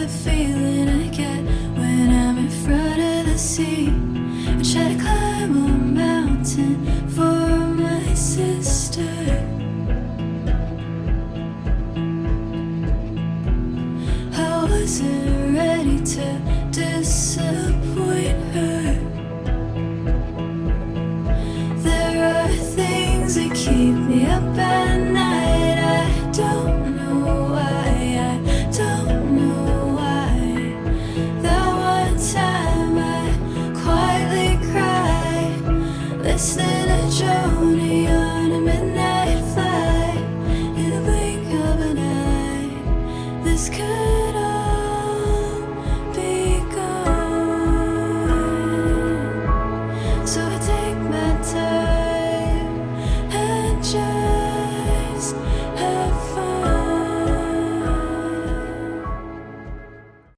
the feeling I get when I'm in front of the sea. I try to climb a mountain for my sister. I wasn't ready to disappoint her.